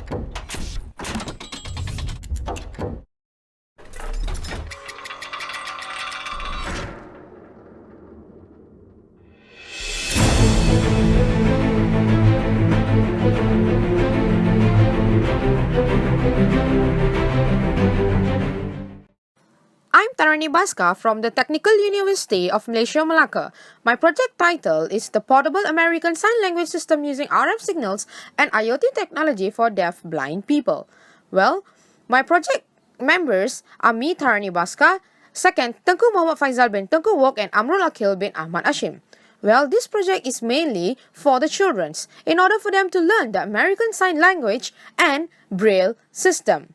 I'm Tarani Baska from the Technical University of Malaysia, Malacca. My project title is the Portable American Sign Language System using RF signals and IoT technology for deaf blind people. Well, my project members are me, Tarani Baska, second, Tengku Muhammad Faizal bin Tengku Wok and Amrul Akil bin Ahmad Ashim. Well, this project is mainly for the children in order for them to learn the American Sign Language and Braille system.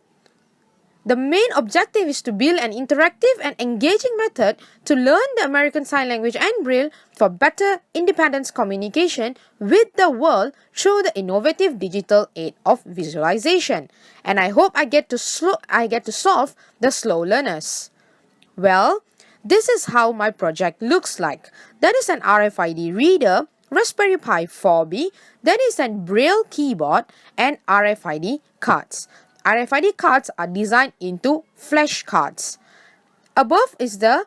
The main objective is to build an interactive and engaging method to learn the American Sign Language and Braille for better independence communication with the world through the innovative digital aid of visualization. And I hope I get to solve the slow learners. Well, this is how my project looks like. That is an RFID reader, Raspberry Pi 4B, that is a Braille keyboard and RFID cards. RFID cards are designed into flash cards. Above is the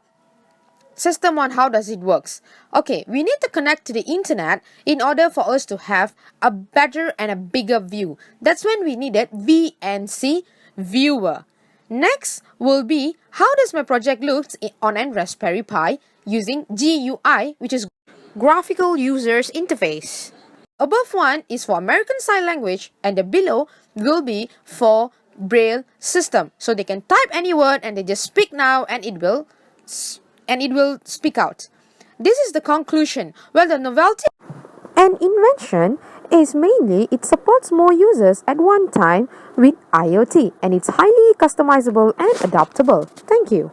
system on how does it works. Okay, we need to connect to the internet in order for us to have a better and a bigger view. That's when we needed VNC viewer. Next will be how does my project looks on a Raspberry Pi using GUI, which is graphical users interface. Above one is for American Sign Language and the below will be for Braille system. So they can type any word and they just speak now and it will speak out. This is the conclusion. Well, the novelty and invention is mainly it supports more users at one time with IoT and it's highly customizable and adaptable. Thank you.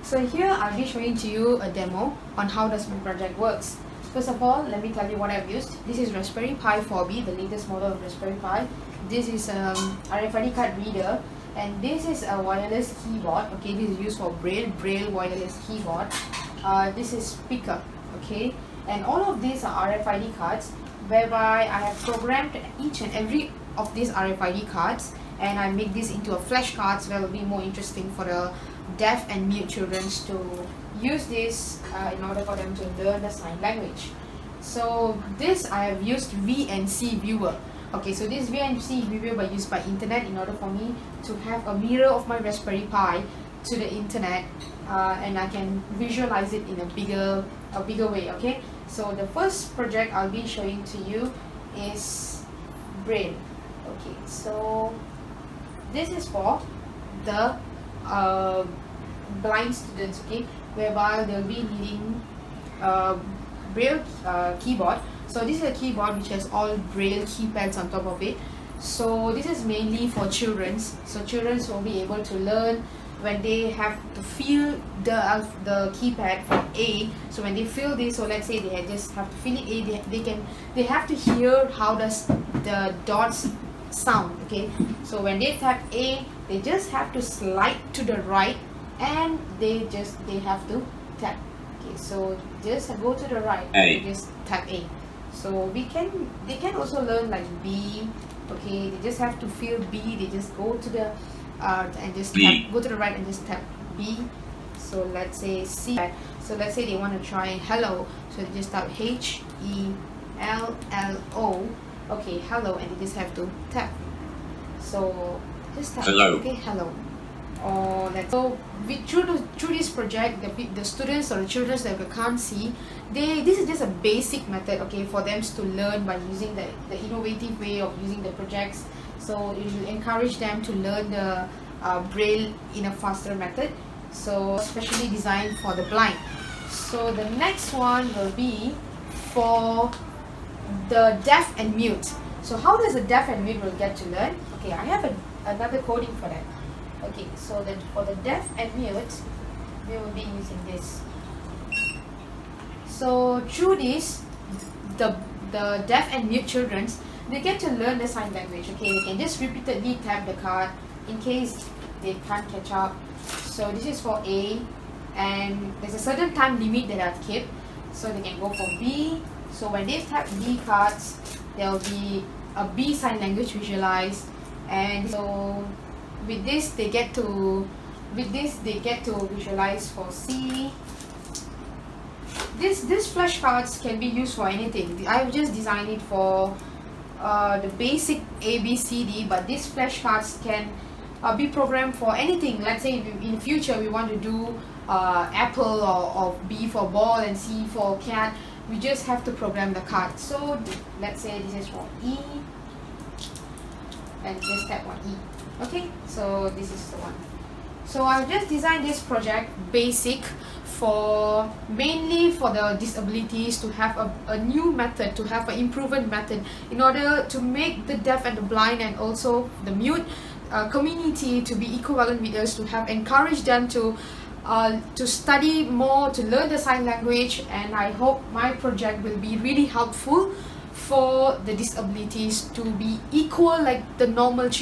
So here I'll be showing to you a demo on how does my project works. First of all, let me tell you what I've used. This is Raspberry Pi 4B, the latest model of Raspberry Pi. This is RFID card reader, and this is a wireless keyboard. Okay, this is used for Braille wireless keyboard. This is speaker. Okay, and all of these are RFID cards, whereby I have programmed each and every of these RFID cards, and I make this into a flash cards where it will be more interesting for the deaf and mute children to use this in order for them to learn the sign language. So this I have used VNC viewer. Okay, so this VNC viewer was used by internet in order for me to have a mirror of my Raspberry Pi to the internet, and I can visualize it in a bigger way. Okay, so the first project I'll be showing to you is Braille. Okay, so this is for the blind students, okay, whereby they'll be needing Braille keyboard. So this is a keyboard which has all Braille keypads on top of it. So this is mainly for children. So children will be able to learn when they have to feel the keypad from A. So when they feel this, so let's say they just have to feel it A, they have to hear how does the dots sound. Okay, so when they tap A, they just have to slide to the right and they have to tap. Okay, so just go to the right and just tap A. So they can also learn like B. Okay, they just have to feel B, they just go to the and just tap, go to the right and just tap B. So let's say C. So let's say they want to try hello, so they just tap HELLO. Okay, hello, and they just have to tap. So just tap hello. Okay, hello. Or so through this project, the students or the children that we can't see, this is just a basic method, okay, for them to learn by using the innovative way of using the projects. So it will encourage them to learn the Braille in a faster method. So especially designed for the blind. So the next one will be for the deaf and mute. So how does the deaf and mute will get to learn? Okay, I have another coding for that. Okay, so then for the deaf and mute, we will be using this. So through this, the deaf and mute children, they get to learn the sign language. Okay, they can just repeatedly tap the card in case they can't catch up. So this is for A, and there's a certain time limit that I've kept, so they can go for B. So when they tap B cards, there will be a B sign language visualized, And so with this they get to visualize for C. This flashcards can be used for anything. I've just designed it for the basic ABCD, but these flashcards can be programmed for anything. Let's say in future we want to do apple, or B for ball and C for cat. We just have to program the card. So let's say this is for E, and just tap on E. Okay, so this is the one. So I've just designed this project basic for mainly for the disabilities, to have a new method, to have an improvement method in order to make the deaf and the blind and also the mute community to be equivalent with us, to have encourage them to study more, to learn the sign language. And I hope my project will be really helpful for the disabilities to be equal like the normal children.